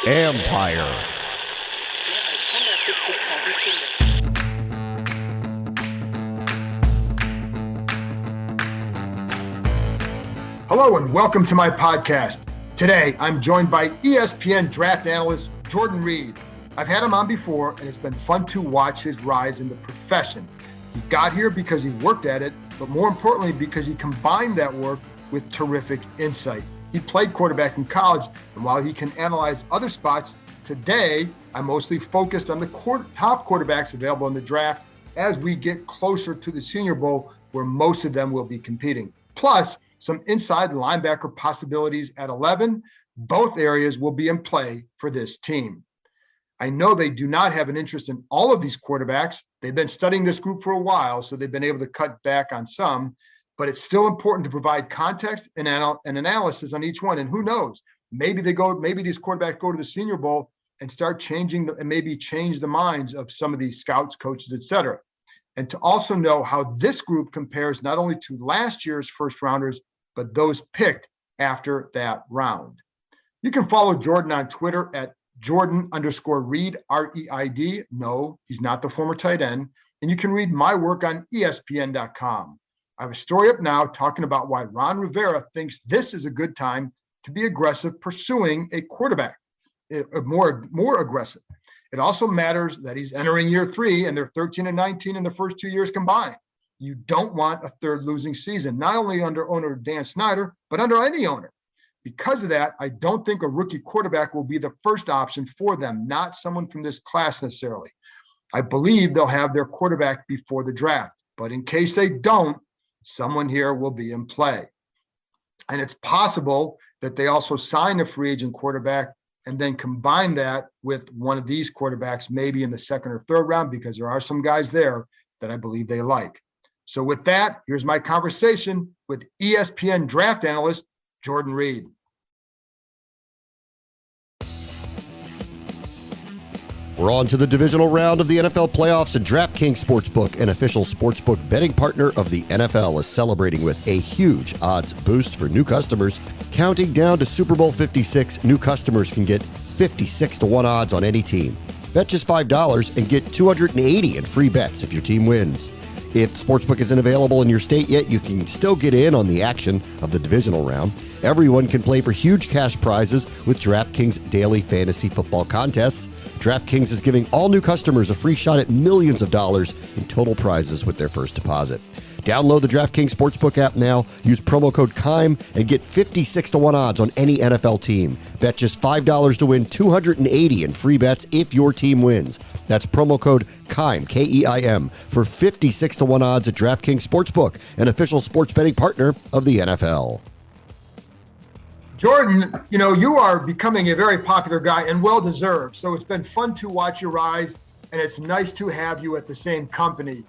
Empire. Hello and welcome to my podcast. Today, I'm joined by ESPN draft analyst Jordan Reid. I've had him on before, and it's been fun to watch his rise in the profession. He got here because he worked at it, but more importantly, because he combined that work with terrific insight. He played quarterback in college, and while he can analyze other spots, today I'm mostly focused on the top quarterbacks available in the draft as we get closer to the Senior Bowl, where most of them will be competing. Plus, some inside linebacker possibilities at 11. Both areas will be in play for this team. I know they do not have an interest in all of these quarterbacks. They've been studying this group for a while, so they've been able to cut back on some, but it's still important to provide context and analysis on each one. And who knows, maybe these quarterbacks go to the Senior Bowl and start changing and maybe change the minds of some of these scouts, coaches, et cetera. And to also know how this group compares not only to last year's first rounders, but those picked after that round. You can follow Jordan on Twitter at Jordan_Reid, R-E-I-D. No, he's not the former tight end. And you can read my work on ESPN.com. I have a story up now talking about why Ron Rivera thinks this is a good time to be aggressive pursuing a quarterback, more aggressive. It also matters that he's entering year 3 and they're 13-19 in the first 2 years combined. You don't want a third losing season, not only under owner Dan Snyder, but under any owner. Because of that, I don't think a rookie quarterback will be the first option for them, not someone from this class necessarily. I believe they'll have their quarterback before the draft, but in case they don't, someone here will be in play. And it's possible that they also sign a free agent quarterback and then combine that with one of these quarterbacks, maybe in the second or third round, because there are some guys there that I believe they like. So with that, here's my conversation with ESPN draft analyst Jordan Reid. We're on to the divisional round of the NFL playoffs, and DraftKings Sportsbook, an official sportsbook betting partner of the NFL, is celebrating with a huge odds boost for new customers. Counting down to Super Bowl 56, new customers can get 56-1 odds on any team. Bet just $5 and get $280 in free bets if your team wins. If Sportsbook isn't available in your state yet, you can still get in on the action of the divisional round. Everyone can play for huge cash prizes with DraftKings daily fantasy football contests. DraftKings is giving all new customers a free shot at millions of dollars in total prizes with their first deposit. Download the DraftKings Sportsbook app now, use promo code KEIM, and get 56-1 odds on any NFL team. Bet just $5 to win $280 in free bets if your team wins. That's promo code KEIM, K-E-I-M, for 56-1 odds at DraftKings Sportsbook, an official sports betting partner of the NFL. Jordan, you are becoming a very popular guy and well-deserved. So it's been fun to watch your rise, and it's nice to have you at the same company.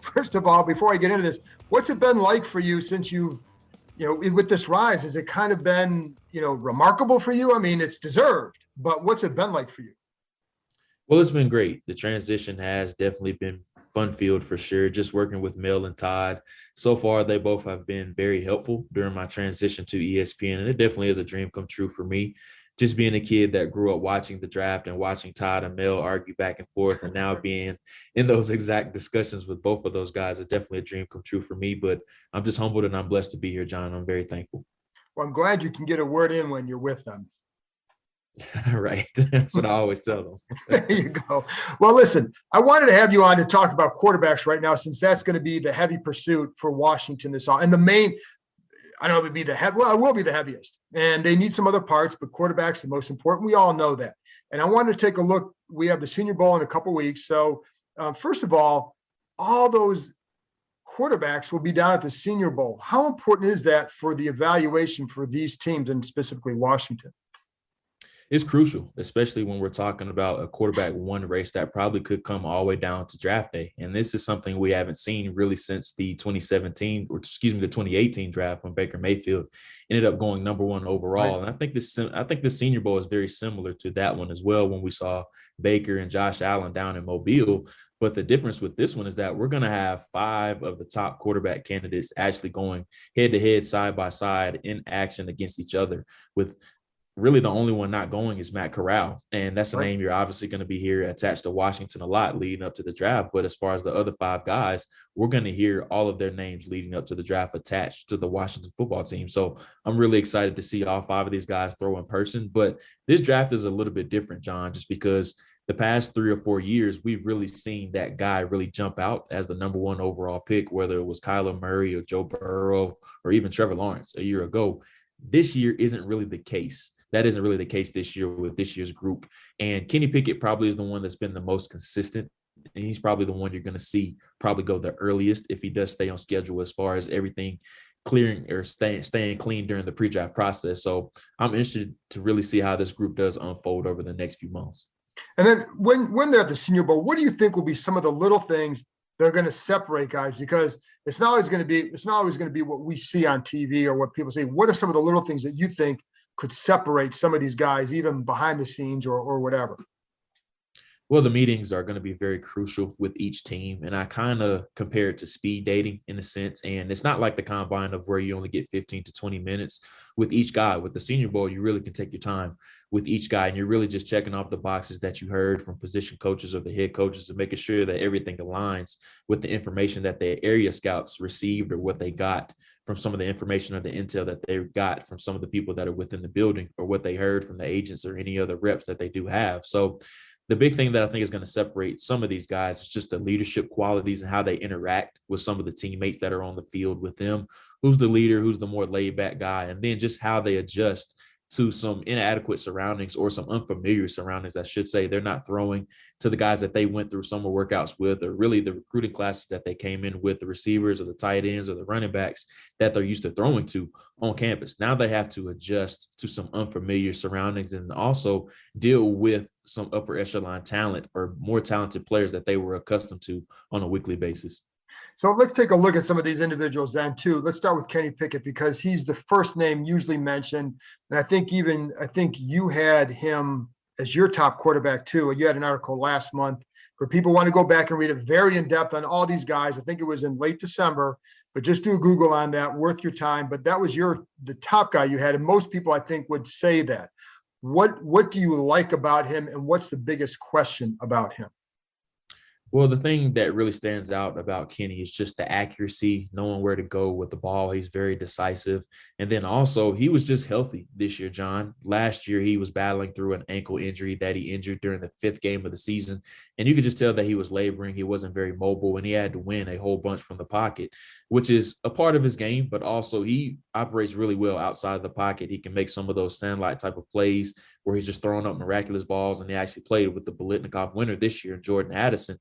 First of all, before I get into this, what's it been like for you since with this rise? Has it kind of been, remarkable for you? I mean, it's deserved, but what's it been like for you? Well, it's been great. The transition has definitely been fun-filled for sure. Just working with Mel and Todd. So far, they both have been very helpful during my transition to ESPN, and it definitely is a dream come true for me. Just being a kid that grew up watching the draft and watching Todd and Mel argue back and forth, and now being in those exact discussions with both of those guys is definitely a dream come true for me. But I'm just humbled and I'm blessed to be here, John. I'm very thankful. Well, I'm glad you can get a word in when you're with them. Right. That's what I always tell them. There you go. Well, listen, I wanted to have you on to talk about quarterbacks right now, since that's going to be the heavy pursuit for Washington this all. And the main, I don't know if it'd be it will be the heaviest. And they need some other parts, but quarterback's the most important. We all know that. And I wanted to take a look. We have the Senior Bowl in a couple of weeks. So first of all those quarterbacks will be down at the Senior Bowl. How important is that for the evaluation for these teams, and specifically Washington? It's crucial, especially when we're talking about a quarterback one race that probably could come all the way down to draft day. And this is something we haven't seen really since the 2018 draft, when Baker Mayfield ended up going number one overall. Right. And I think the Senior Bowl is very similar to that one as well, when we saw Baker and Josh Allen down in Mobile. But the difference with this one is that we're going to have 5 of the top quarterback candidates actually going head-to-head, side-by-side in action against each other, with really the only one not going is Matt Corral. And that's a name you're obviously going to be here attached to Washington a lot leading up to the draft. But as far as the other 5 guys, we're going to hear all of their names leading up to the draft attached to the Washington football team. So I'm really excited to see all 5 of these guys throw in person. But this draft is a little bit different, John, just because the past 3 or 4 years, we've really seen that guy really jump out as the number 1 overall pick, whether it was Kyler Murray or Joe Burrow or even Trevor Lawrence a year ago. This year isn't really the case. That isn't really the case this year with this year's group. And Kenny Pickett probably is the one that's been the most consistent. And he's probably the one you're going to see probably go the earliest if he does stay on schedule as far as everything clearing or staying clean during the pre-draft process. So I'm interested to really see how this group does unfold over the next few months. And then when they're at the Senior Bowl, what do you think will be some of the little things that are going to separate guys? Because it's not always going to be what we see on TV or what people say. What are some of the little things that you think could separate some of these guys, even behind the scenes or whatever? Well, the meetings are going to be very crucial with each team. And I kind of compare it to speed dating in a sense. And it's not like the combine of where you only get 15 to 20 minutes with each guy. With the Senior Bowl, you really can take your time with each guy. And you're really just checking off the boxes that you heard from position coaches or the head coaches and making sure that everything aligns with the information that the area scouts received or what they got from some of the information or the intel that they got from some of the people that are within the building or what they heard from the agents or any other reps that they do have. So the big thing that I think is going to separate some of these guys is just the leadership qualities and how they interact with some of the teammates that are on the field with them. Who's the leader? Who's the more laid back guy? And then just how they adjust to some inadequate surroundings or some unfamiliar surroundings, I should say. They're not throwing to the guys that they went through summer workouts with, or really the recruiting classes that they came in with, the receivers or the tight ends or the running backs that they're used to throwing to on campus. Now they have to adjust to some unfamiliar surroundings and also deal with some upper echelon talent or more talented players that they were accustomed to on a weekly basis. So let's take a look at some of these individuals then too. Let's start with Kenny Pickett because he's the first name usually mentioned. And I think you had him as your top quarterback too. You had an article last month for people who want to go back and read it very in depth on all these guys. I think it was in late December, but just do a Google on that, worth your time. But that was the top guy you had. And most people I think would say that. What do you like about him and what's the biggest question about him? Well, the thing that really stands out about Kenny is just the accuracy, knowing where to go with the ball. He's very decisive. And then also he was just healthy this year, John. Last year, he was battling through an ankle injury that he injured during the 5th game of the season. And you could just tell that he was laboring. He wasn't very mobile and he had to win a whole bunch from the pocket, which is a part of his game, but also he operates really well outside of the pocket. He can make some of those sandlot type of plays where he's just throwing up miraculous balls. And he actually played with the Biletnikoff winner this year, Jordan Addison.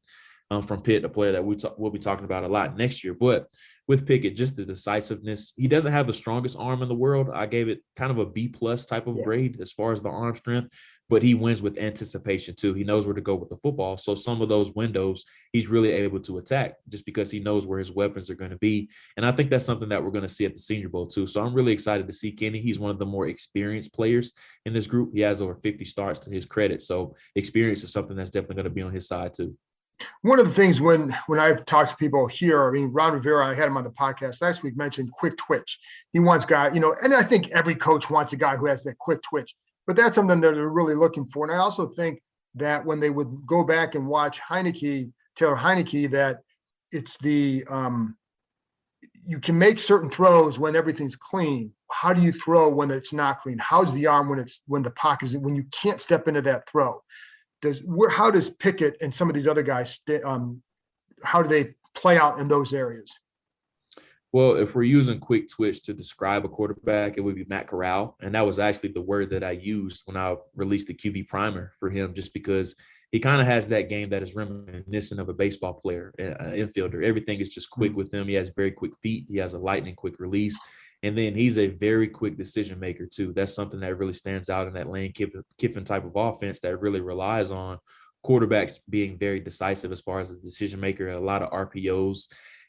From Pitt, a player that we'll be talking about a lot next year. But with Pickett, just the decisiveness. He doesn't have the strongest arm in the world. I gave it kind of a B+ type of grade as far as the arm strength, but he wins with anticipation too. He knows where to go with the football. So some of those windows, he's really able to attack just because he knows where his weapons are going to be. And I think that's something that we're going to see at the Senior Bowl too. So I'm really excited to see Kenny. He's one of the more experienced players in this group. He has over 50 starts to his credit. So experience is something that's definitely going to be on his side too. One of the things when I've talked to people here, I mean, Ron Rivera, I had him on the podcast last week, mentioned quick twitch. He wants guy, and I think every coach wants a guy who has that quick twitch, but that's something that they're really looking for. And I also think that when they would go back and watch Taylor Heineke, that it's you can make certain throws when everything's clean. How do you throw when it's not clean? How's the arm when the pocket is, when you can't step into that throw? How does Pickett and some of these other guys, how do they play out in those areas? Well, if we're using quick twitch to describe a quarterback, it would be Matt Corral. And that was actually the word that I used when I released the QB primer for him, just because he kind of has that game that is reminiscent of a baseball player, infielder. Everything is just quick with him. He has very quick feet. He has a lightning quick release. And then he's a very quick decision maker too. That's something that really stands out in that Lane Kiffin type of offense that really relies on quarterbacks being very decisive as far as a decision maker, a lot of RPOs.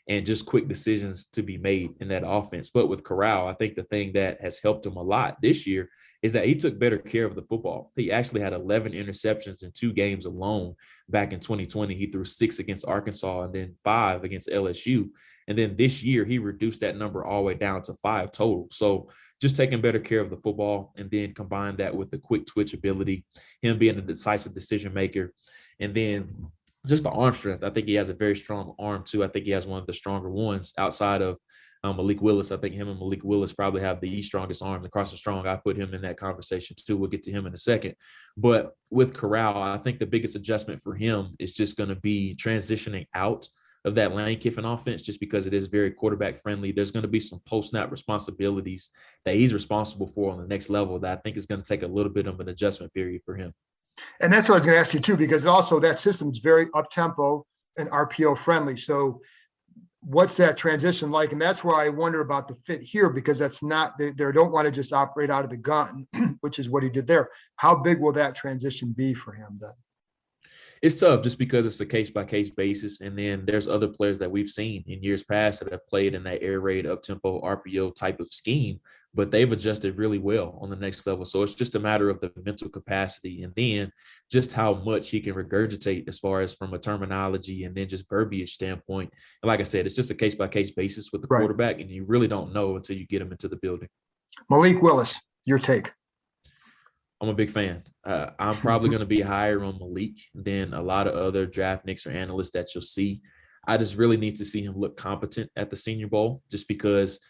and just quick decisions to be made in that offense. But with Corral, I think the thing that has helped him a lot this year is that he took better care of the football. He actually had 11 interceptions in 2 games alone back in 2020. He threw 6 against Arkansas and then 5 against LSU. And then this year, he reduced that number all the way down to 5 total. So just taking better care of the football, and then combine that with the quick twitch ability, him being a decisive decision maker, and then just the arm strength. I think he has a very strong arm too. I think he has one of the stronger ones outside of Malik Willis. I think him and Malik Willis probably have the strongest arms. And Carson Strong, I put him in that conversation too. We'll get to him in a second. But with Corral, I think the biggest adjustment for him is just going to be transitioning out of that Lane Kiffin offense, just because it is very quarterback friendly. There's going to be some post-snap responsibilities that he's responsible for on the next level that I think is going to take a little bit of an adjustment period for him. And that's what I was going to ask you too, because also that system is very up-tempo and RPO friendly. So what's that transition like? And that's where I wonder about the fit here, because that's not, they don't want to just operate out of the gun, which is what he did there. How big will that transition be for him then? It's tough just because it's a case-by-case basis. And then there's other players that we've seen in years past that have played in that air raid, up-tempo, RPO type of scheme, but they've adjusted really well on the next level. So it's just a matter of the mental capacity, and then just how much he can regurgitate as far as from a terminology and then just verbiage standpoint. And like I said, it's just a case-by-case basis with the quarterback, and you really don't know until you get him into the building. Malik Willis, your take. I'm a big fan. I'm probably going to be higher on Malik than a lot of other draft nicks or analysts that you'll see. I just really need to see him look competent at the Senior Bowl, just because,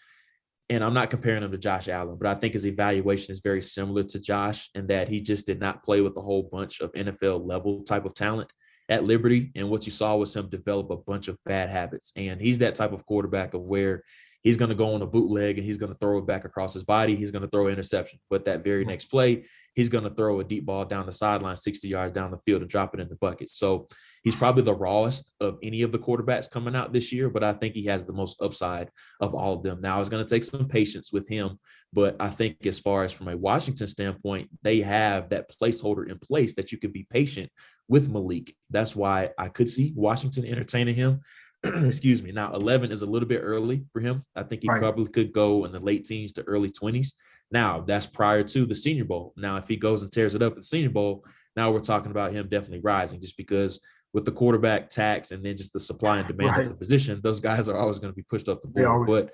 and I'm not comparing him to Josh Allen, but I think his evaluation is very similar to Josh in that he just did not play with a whole bunch of NFL level type of talent at Liberty. And what you saw was him develop a bunch of bad habits. And he's that type of quarterback of where he's going to go on a bootleg and he's going to throw it back across his body. He's going to throw an interception. But that very next play, he's going to throw a deep ball down the sideline, 60 yards down the field, and drop it in the bucket. So he's probably the rawest of any of the quarterbacks coming out this year, but I think he has the most upside of all of them. Now, it's going to take some patience with him, but I think as far as from a Washington standpoint, they have that placeholder in place that you can be patient with Malik. That's why I could see Washington entertaining him. Excuse me. Now, 11 is a little bit early for him. I think he probably could go in the late teens to early 20s. Now, that's prior to the Senior Bowl. Now, if he goes and tears it up at the Senior Bowl, now we're talking about him definitely rising, just because with the quarterback tax and then just the supply and demand of the position, those guys are always going to be pushed up the board. But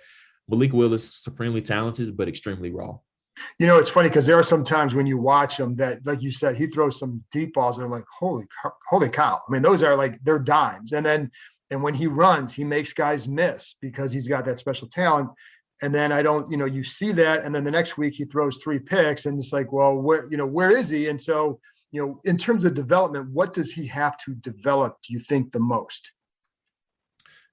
Malik Willis, supremely talented, but extremely raw. You know, it's funny because there are some times when you watch him that, like you said, he throws some deep balls that are like, holy cow. I mean, those are like, they're dimes. And when he runs, he makes guys miss because he's got that special talent. And then you see that. And then the next week he throws 3 picks and it's like, well, where is he? And so, in terms of development, what does he have to develop, do you think, the most?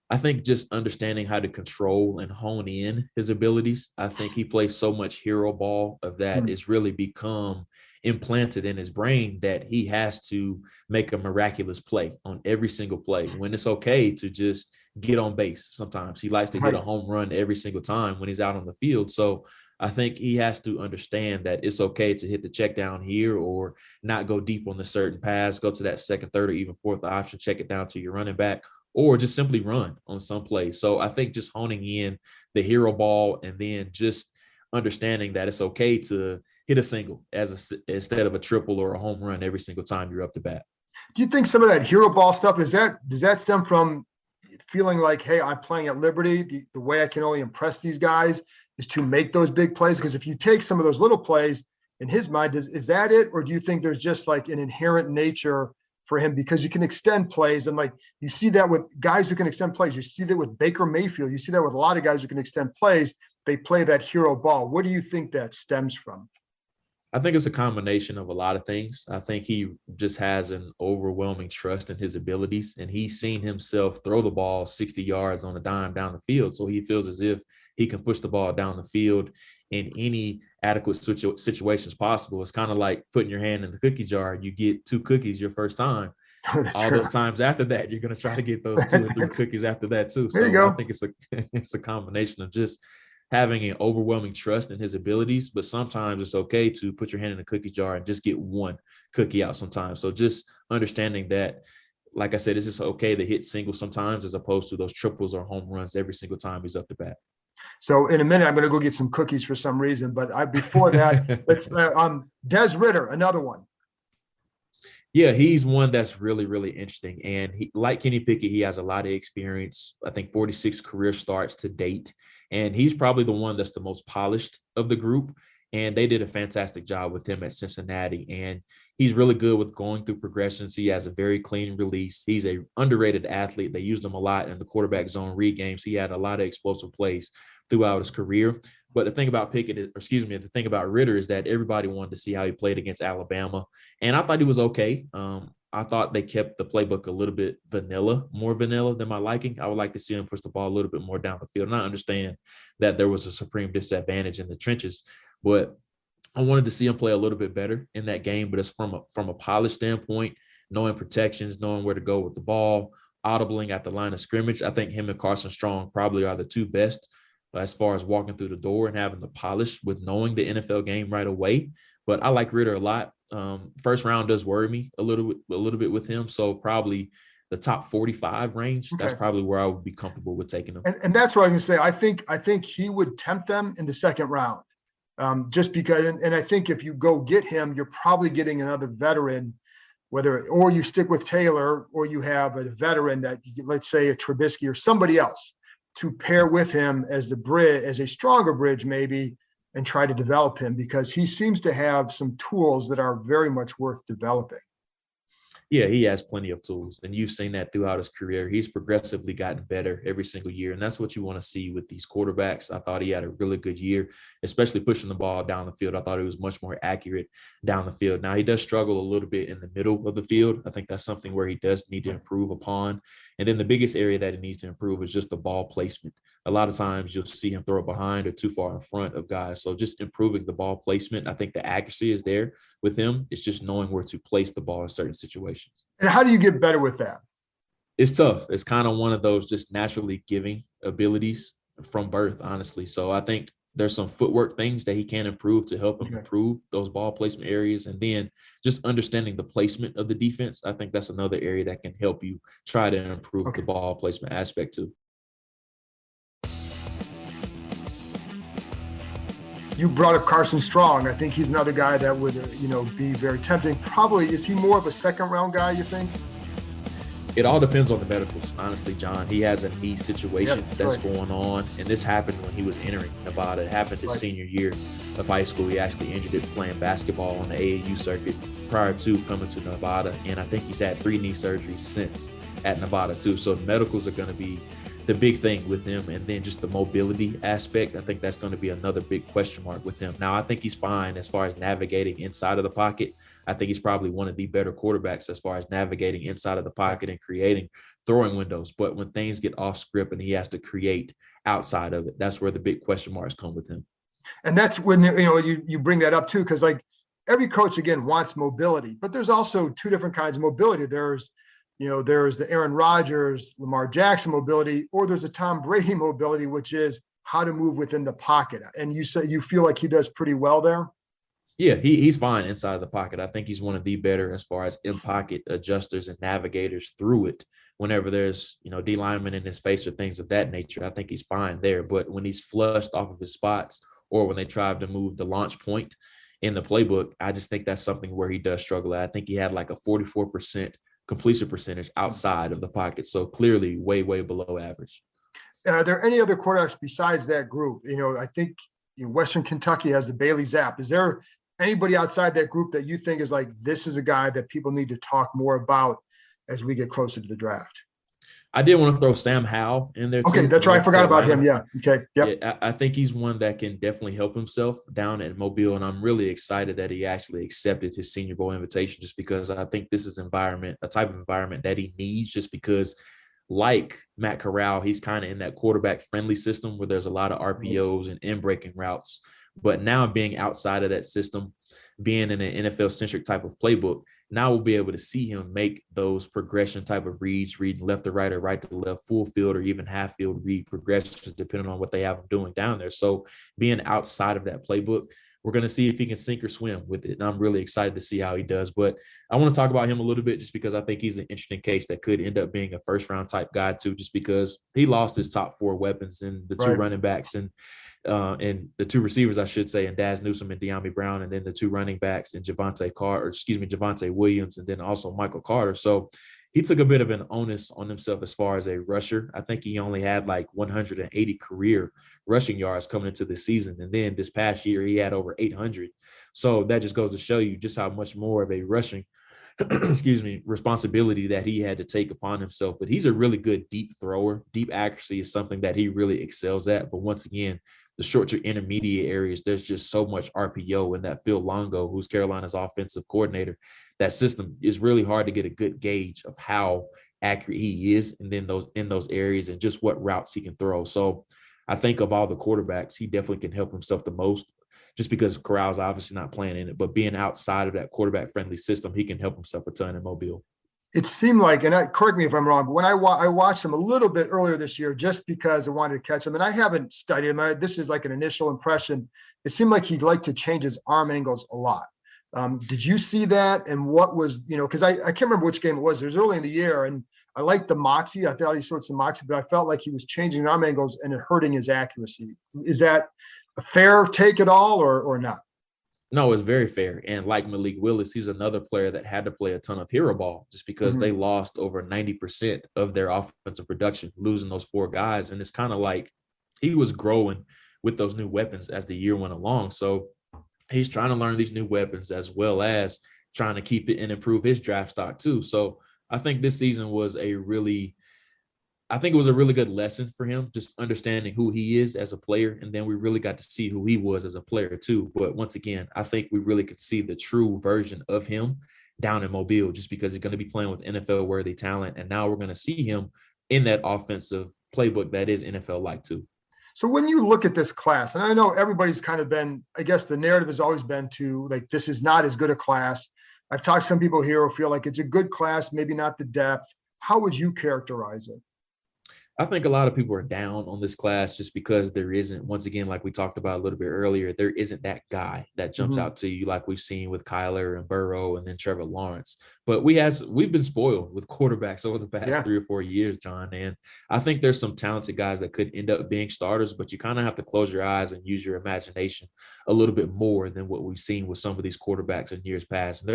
I think just understanding how to control and hone in his abilities. I think he plays so much hero ball of that it's really become implanted in his brain that he has to make a miraculous play on every single play, when it's okay to just get on base. Sometimes he likes to hit a home run every single time when he's out on the field. So I think he has to understand that it's okay to hit the check down here or not go deep on the certain pass, go to that second, third, or even fourth option, check it down to your running back, or just simply run on some plays. So I think just honing in the hero ball and then just understanding that it's okay to hit a single instead of a triple or a home run every single time you're up to bat. Do you think some of that hero ball stuff, does that stem from feeling like, hey, I'm playing at Liberty, the way I can only impress these guys is to make those big plays? Because if you take some of those little plays, in his mind, is that it? Or do you think there's just like an inherent nature for him, because you can extend plays, and like you see that with guys who can extend plays. You see that with Baker Mayfield. You see that with a lot of guys who can extend plays. They play that hero ball. What do you think that stems from? I think it's a combination of a lot of things. I think he just has an overwhelming trust in his abilities, and he's seen himself throw the ball 60 yards on a dime down the field. So he feels as if he can push the ball down the field in any adequate situations possible. It's kind of like putting your hand in the cookie jar. You get 2 cookies your first time. All those times after that, you're going to try to get those 2 or 3 cookies after that too. So I think it's a combination of just having an overwhelming trust in his abilities, but sometimes it's okay to put your hand in a cookie jar and just get 1 cookie out sometimes. So just understanding that like I said, it's just okay to hit singles sometimes as opposed to those triples or home runs every single time he's up to bat. So in a minute, I'm going to go get some cookies for some reason. But before that, let's Dez Ritter, another one. Yeah, he's one that's really, really interesting. And he, like Kenny Pickett, he has a lot of experience. I think 46 career starts to date. And he's probably the one that's the most polished of the group. And they did a fantastic job with him at Cincinnati. And he's really good with going through progressions. He has a very clean release. He's an underrated athlete. They used him a lot in the quarterback zone read games. He had a lot of explosive plays throughout his career. But the thing about the thing about Ritter is that everybody wanted to see how he played against Alabama. And I thought he was okay. I thought they kept the playbook a little bit more vanilla than my liking. I would like to see him push the ball a little bit more down the field. And I understand that there was a supreme disadvantage in the trenches, but I wanted to see him play a little bit better in that game. But it's from a polished standpoint, knowing protections, knowing where to go with the ball, audibling at the line of scrimmage. I think him and Carson Strong probably are the two best as far as walking through the door and having the polish with knowing the NFL game right away. But I like Ritter a lot. First round does worry me a little bit with him. So probably the top 45 range. Okay. That's probably where I would be comfortable with taking him. And that's what I can say. I think he would tempt them in the second round. Just because, and I think if you go get him, you're probably getting another veteran, or you stick with Taylor, or you have a veteran that, let's say a Trubisky or somebody else, to pair with him as the bridge, as a stronger bridge maybe, and try to develop him, because he seems to have some tools that are very much worth developing. Yeah, he has plenty of tools, and you've seen that throughout his career. He's progressively gotten better every single year, and that's what you want to see with these quarterbacks. I thought he had a really good year, especially pushing the ball down the field. I thought he was much more accurate down the field. Now, he does struggle a little bit in the middle of the field. I think that's something where he does need to improve upon. And then the biggest area that he needs to improve is just the ball placement. A lot of times you'll see him throw behind or too far in front of guys. So just improving the ball placement. I think the accuracy is there with him. It's just knowing where to place the ball in certain situations. And how do you get better with that? It's tough. It's kind of one of those just naturally giving abilities from birth, honestly. So I think there's some footwork things that he can improve to help him improve those ball placement areas. And then just understanding the placement of the defense. I think that's another area that can help you try to improve the ball placement aspect too. You brought up Carson Strong. I think he's another guy that would, be very tempting. Probably, is he more of a second round guy, you think? It all depends on the medicals, honestly, John. He has a knee situation that's going on, and this happened when he was entering Nevada. It happened his senior year of high school. He actually injured it playing basketball on the AAU circuit prior to coming to Nevada, and I think he's had 3 knee surgeries since at Nevada too. So the medicals are going to be the big thing with him, and then just the mobility aspect. I think that's going to be another big question mark with him. Now, I think he's fine as far as navigating inside of the pocket. I think he's probably one of the better quarterbacks as far as navigating inside of the pocket and creating throwing windows. But when things get off script and he has to create outside of it, that's where the big question marks come with him. And that's when, you bring that up too, because like every coach, again, wants mobility, but there's also 2 different kinds of mobility. There's the Aaron Rodgers, Lamar Jackson mobility, or there's a Tom Brady mobility, which is how to move within the pocket. And you say you feel like he does pretty well there? Yeah, he's fine inside of the pocket. I think he's one of the better as far as in-pocket adjusters and navigators through it. Whenever there's, D lineman in his face or things of that nature, I think he's fine there. But when he's flushed off of his spots, or when they tried to move the launch point in the playbook, I just think that's something where he does struggle at. I think he had like a 44% completion percentage outside of the pocket. So clearly way, way below average. Are there any other quarterbacks besides that group? I think Western Kentucky has the Bailey Zapp. Is there anybody outside that group that you think is like, this is a guy that people need to talk more about as we get closer to the draft? I did want to throw Sam Howell in there too. Okay, that's right. I forgot about him. Yeah. Okay. Yep. Yeah, I think he's one that can definitely help himself down at Mobile, and I'm really excited that he actually accepted his Senior Bowl invitation, just because I think this is a type of environment that he needs, just because like Matt Corral, he's kind of in that quarterback-friendly system where there's a lot of RPOs and in-breaking routes. But now being outside of that system, being in an NFL-centric type of playbook, Now we'll be able to see him make those progression type of reads, reading left to right or right to left, full field or even half field read progressions, depending on what they have him doing down there. So being outside of that playbook, we're going to see if he can sink or swim with it. And I'm really excited to see how he does. But I want to talk about him a little bit just because I think he's an interesting case that could end up being a first-round type guy too, just because he lost his top 4 weapons in the 2 running backs and the 2 receivers, I should say, and Daz Newsome and De'Ami Brown, and then the 2 running backs and Javonte Williams, and then also Michael Carter. So he took a bit of an onus on himself as far as a rusher. I think he only had like 180 career rushing yards coming into the season. And then this past year, he had over 800. So that just goes to show you just how much more of a rushing responsibility that he had to take upon himself. But he's a really good deep thrower. Deep accuracy is something that he really excels at. But once again, the short to intermediate areas, there's just so much RPO, and that Phil Longo, who's Carolina's offensive coordinator, that system is really hard to get a good gauge of how accurate he is, and then in those areas and just what routes he can throw. So I think of all the quarterbacks, he definitely can help himself the most, just because Corral's obviously not playing in it, but being outside of that quarterback friendly system, he can help himself a ton in Mobile. It seemed like, and correct me if I'm wrong, but when I watched him a little bit earlier this year, just because I wanted to catch him, and I haven't studied him. This is like an initial impression. It seemed like he'd like to change his arm angles a lot. Did you see that? And what was, because I can't remember which game it was. It was early in the year, and I liked the moxie. I thought he showed some moxie, but I felt like he was changing arm angles and it hurting his accuracy. Is that a fair take at all, or not? No, it's very fair. And like Malik Willis, he's another player that had to play a ton of hero ball just because they lost over 90% of their offensive production, losing those 4 guys. And it's kind of like he was growing with those new weapons as the year went along. So he's trying to learn these new weapons as well as trying to keep it and improve his draft stock too. So I think this season was a really good lesson for him, just understanding who he is as a player. And then we really got to see who he was as a player too. But once again, I think we really could see the true version of him down in Mobile, just because he's going to be playing with NFL worthy talent. And now we're going to see him in that offensive playbook that is NFL-like too. So when you look at this class, and I know everybody's kind of been, I guess the narrative has always been to like, this is not as good a class. I've talked to some people here who feel like it's a good class, maybe not the depth. How would you characterize it? I think a lot of people are down on this class just because there isn't, once again, like we talked about a little bit earlier, there isn't that guy that jumps out to you like we've seen with Kyler and Burrow and then Trevor Lawrence. But we've been spoiled with quarterbacks over the past 3 or 4 years, John. And I think there's some talented guys that could end up being starters, but you kind of have to close your eyes and use your imagination a little bit more than what we've seen with some of these quarterbacks in years past. And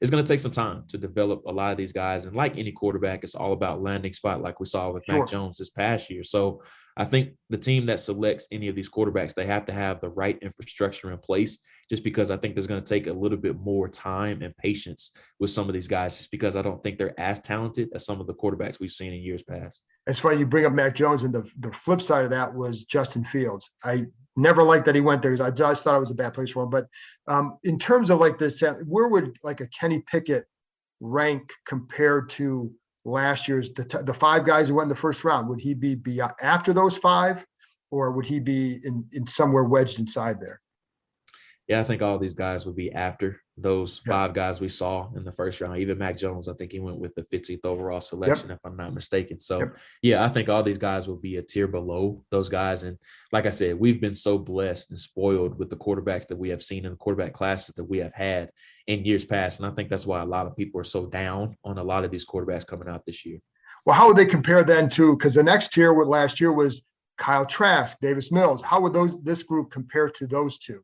it's going to take some time to develop a lot of these guys. And like any quarterback, it's all about landing spot, like we saw with Mac Jones this past year. So I think the team that selects any of these quarterbacks, they have to have the right infrastructure in place, just because I think there's going to take a little bit more time and patience with some of these guys, just because I don't think they're as talented as some of the quarterbacks we've seen in years past. That's why you bring up Mac Jones, and the flip side of that was Justin Fields. I never liked that he went there because I just thought it was a bad place for him. But in terms of like this, where would like a Kenny Pickett rank compared to last year's the 5 guys who went in the first round? Would he be after those 5, or would he be in somewhere wedged inside there? Yeah, I think all these guys would be after those 5 guys we saw in the first round. Even Mac Jones, I think he went with the 15th overall selection, if I'm not mistaken. So, yeah, I think all these guys will be a tier below those guys. And like I said, we've been so blessed and spoiled with the quarterbacks that we have seen in the quarterback classes that we have had in years past. And I think that's why a lot of people are so down on a lot of these quarterbacks coming out this year. Well, how would they compare then to, because the next tier with last year was Kyle Trask, Davis Mills. How would this group compare to those 2?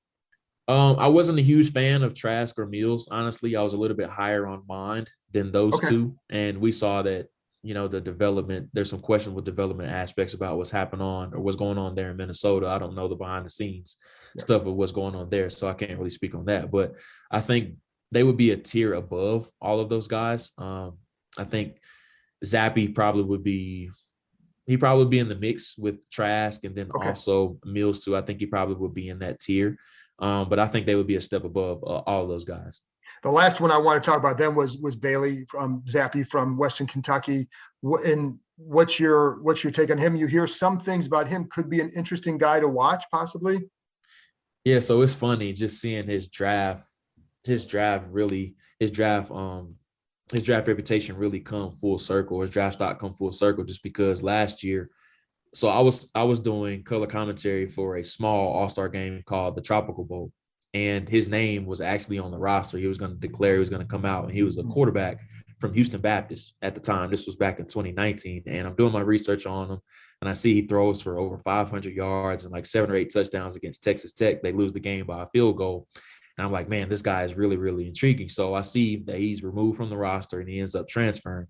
I wasn't a huge fan of Trask or Mills. Honestly, I was a little bit higher on Mond than those 2. And we saw that, the development, there's some questionable development aspects about what's going on there in Minnesota. I don't know the behind the scenes stuff of what's going on there, so I can't really speak on that. But I think they would be a tier above all of those guys. I think Zappe probably would be in the mix with Trask, and then also Mills too. I think he probably would be in that tier. But I think they would be a step above all of those guys. The last one I want to talk about then was Bailey from Zappe from Western Kentucky. And what's your take on him? You hear some things about him could be an interesting guy to watch, possibly. Yeah, so it's funny just seeing his draft his draft reputation really come full circle, his draft stock come full circle, just because last year, so I was doing color commentary for a small all-star game called the Tropical Bowl, and his name was actually on the roster. He was going to declare he was going to come out, and he was a quarterback from Houston Baptist at the time. This was back in 2019, and I'm doing my research on him, and I see he throws for over 500 yards and like 7 or 8 touchdowns against Texas Tech. They lose the game by a field goal. And I'm like, man, this guy is really, really intriguing. So I see that he's removed from the roster and he ends up transferring,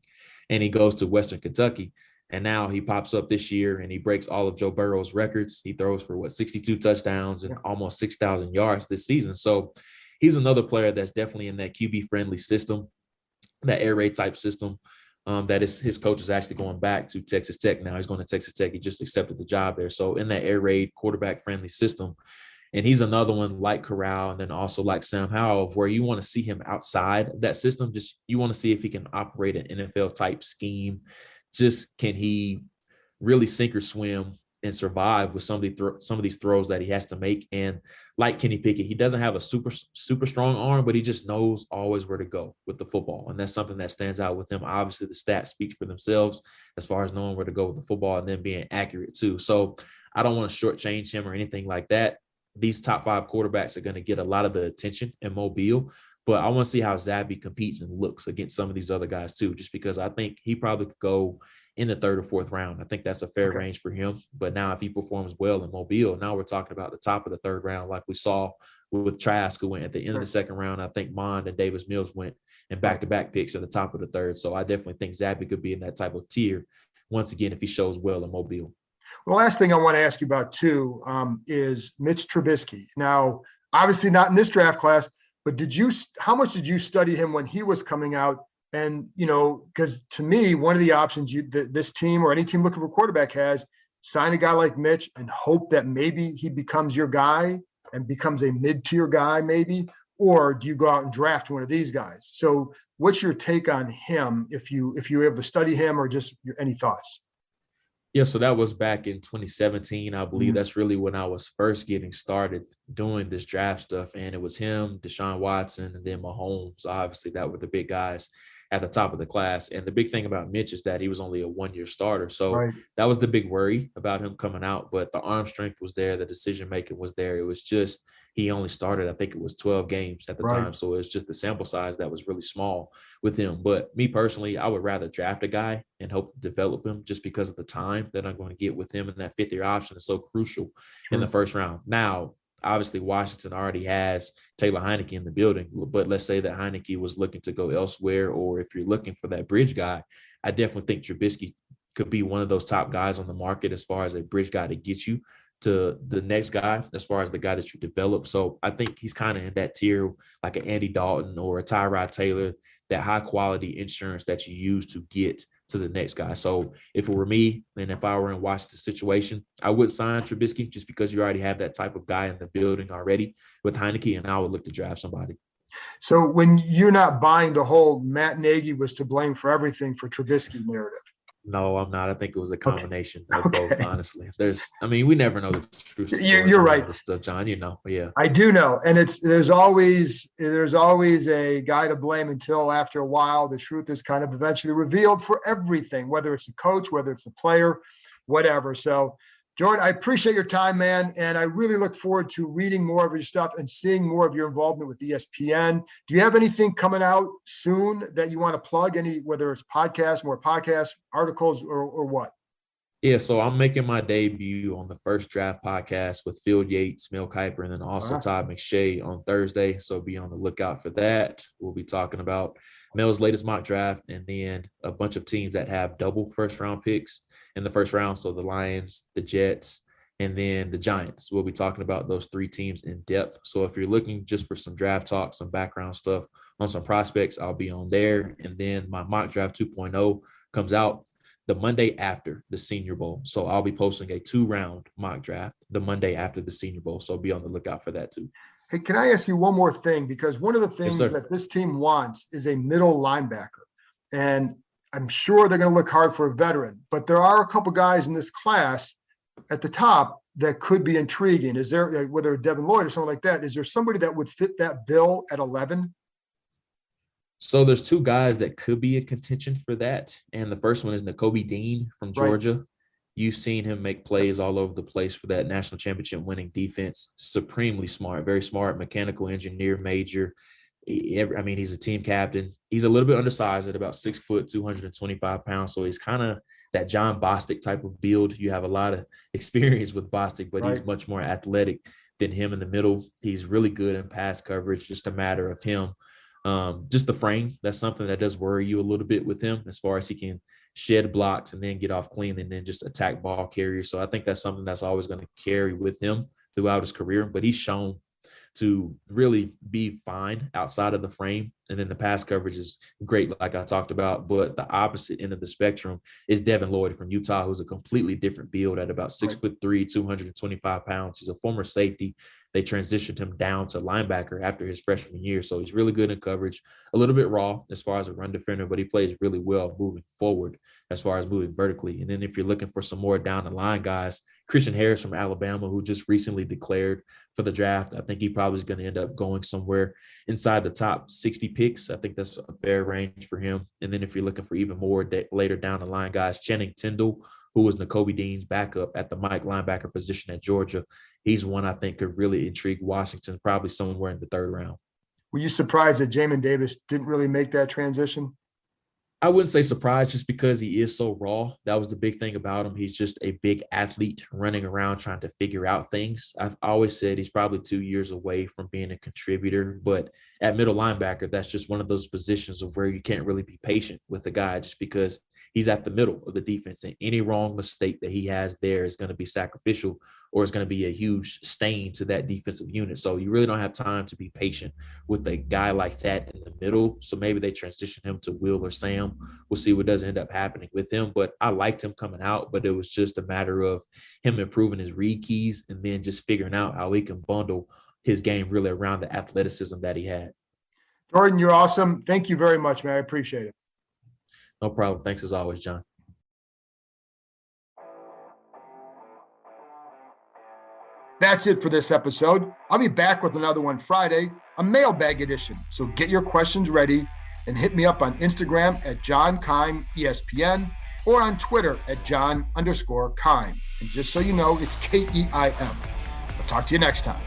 and he goes to Western Kentucky. And now he pops up this year and he breaks all of Joe Burrow's records. He throws for 62 touchdowns and almost 6,000 yards this season. So he's another player that's definitely in that QB friendly system, that air raid type system. That is, his coach is actually going back to Texas Tech now. He's going to Texas Tech. He just accepted the job there. So in that air raid quarterback friendly system. And he's another one like Corral and then also like Sam Howell, where you want to see him outside of that system. Just you want to see if he can operate an NFL type scheme. Just can he really sink or swim and survive with some of these throws that he has to make? And like Kenny Pickett, he doesn't have a super strong arm, but he just knows always where to go with the football. And that's something that stands out with him. Obviously, the stats speak for themselves as far as knowing where to go with the football and then being accurate too. So I don't want to shortchange him or anything like that. These top 5 quarterbacks are going to get a lot of the attention in Mobile, but I want to see how Zabby competes and looks against some of these other guys too, just because I think he probably could go in the 3rd or 4th round. I think that's a fair range for him. But now if he performs well in Mobile, now we're talking about the top of the 3rd round, like we saw with Trask, who went at the end of the 2nd round. I think Mond and Davis Mills went in back-to-back picks at the top of the 3rd. So I definitely think Zabby could be in that type of tier once again if he shows well in Mobile. The last thing I want to ask you about too is Mitch Trubisky. Now, obviously not in this draft class, but how much did you study him when he was coming out? And, because to me, one of the options this team or any team looking for a quarterback has, sign a guy like Mitch and hope that maybe he becomes your guy and becomes a mid-tier guy maybe, or do you go out and draft one of these guys? So what's your take on him if you're able to study him, or just any thoughts? Yeah, so that was back in 2017, I believe. That's really when I was first getting started doing this draft stuff. And it was him, Deshaun Watson, and then Mahomes. Obviously, that were the big guys at the top of the class. And the big thing about Mitch is that he was only a 1-year starter. So that was the big worry about him coming out. But the arm strength was there. The decision-making was there. It was just he only started, I think it was 12 games at the time. So it was just the sample size that was really small with him. But me personally, I would rather draft a guy and hope to develop him, just because of the time that I'm going to get with him. And that 5th-year option is so crucial in the 1st round. Now, obviously, Washington already has Taylor Heineke in the building, but let's say that Heineke was looking to go elsewhere, or if you're looking for that bridge guy, I definitely think Trubisky could be one of those top guys on the market as far as a bridge guy to get you to the next guy, as far as the guy that you develop. So I think he's kind of in that tier, like an Andy Dalton or a Tyrod Taylor, that high quality insurance that you use to get to the next guy. So if it were me, and if I were in Washington's situation, I would sign Trubisky, just because you already have that type of guy in the building already with Heineke, and I would look to draft somebody. So when you're not buying the whole Matt Nagy was to blame for everything for Trubisky narrative? No, I'm not. I think it was a combination of both, honestly. We never know the truth. You're right. This stuff, John, yeah. I do know. And there's always a guy to blame until after a while, the truth is kind of eventually revealed for everything, whether it's a coach, whether it's a player, whatever. So, Jordan, I appreciate your time, man. And I really look forward to reading more of your stuff and seeing more of your involvement with ESPN. Do you have anything coming out soon that you want to plug? Whether it's more podcasts, articles, or what? Yeah, so I'm making my debut on the First Draft podcast with Phil Yates, Mel Kiper, and then also Todd McShay on Thursday. So be on the lookout for that. We'll be talking about Mel's latest mock draft, and then a bunch of teams that have double 1st-round picks in the 1st round. So the Lions, the Jets, and then the Giants. We'll be talking about those 3 teams in depth. So if you're looking just for some draft talk, some background stuff on some prospects, I'll be on there. And then my mock draft 2.0 comes out the Monday after the Senior Bowl. So I'll be posting a 2-round mock draft the Monday after the Senior Bowl. So be on the lookout for that too. Hey, can I ask you one more thing? Because one of the things that this team wants is a middle linebacker. And I'm sure they're going to look hard for a veteran, but there are a couple guys in this class at the top that could be intriguing. Is there, whether Devin Lloyd or someone like that, is there somebody that would fit that bill at 11? So there's two guys that could be in contention for that. And the first one is Nakobe Dean from Georgia. Right. You've seen him make plays all over the place for that national championship winning defense. Supremely smart, very smart, mechanical engineer major. He's a team captain. He's a little bit undersized at about 6 foot, 225 pounds. So he's kind of that John Bostic type of build. You have a lot of experience with Bostic, but He's much more athletic than him in the middle. He's really good in pass coverage, just a matter of him. Just the frame, that's something that does worry you a little bit with him, as far as he can shed blocks and then get off clean and then just attack ball carriers. So I think that's something that's always going to carry with him throughout his career, but he's shown to really be fine outside of the frame. And then the pass coverage is great, like I talked about. But the opposite end of the spectrum is Devin Lloyd from Utah, who's a completely different build at about 6'3", 225 pounds. He's a former safety. They transitioned him down to linebacker after his freshman year. So he's really good in coverage, a little bit raw as far as a run defender, but he plays really well moving forward as far as moving vertically. And then if you're looking for some more down the line guys, Christian Harris from Alabama, who just recently declared for the draft, I think he probably is going to end up going somewhere inside the top 60 picks. I think that's a fair range for him. And then if you're looking for even more later down the line guys, Channing Tindall, who was Nakobe Dean's backup at the Mike linebacker position at Georgia. He's one I think could really intrigue Washington, probably somewhere in the third round. Were you surprised that Jamin Davis didn't really make that transition? I wouldn't say surprised, just because he is so raw. That was the big thing about him. He's just a big athlete running around trying to figure out things. I've always said he's probably 2 years away from being a contributor, but at middle linebacker, that's just one of those positions of where you can't really be patient with a guy, just because he's at the middle of the defense, and any wrong mistake that he has there is going to be sacrificial, or it's going to be a huge stain to that defensive unit. So you really don't have time to be patient with a guy like that in the middle. So maybe they transition him to Will or Sam. We'll see what does end up happening with him. But I liked him coming out, but it was just a matter of him improving his read keys and then just figuring out how he can bundle his game really around the athleticism that he had. Jordan, you're awesome. Thank you very much, man. I appreciate it. No problem. Thanks as always, John. That's it for this episode. I'll be back with another one Friday, a mailbag edition. So get your questions ready and hit me up on Instagram at John Keim ESPN or on Twitter at John_Keim. And just so you know, it's Keim. I'll talk to you next time.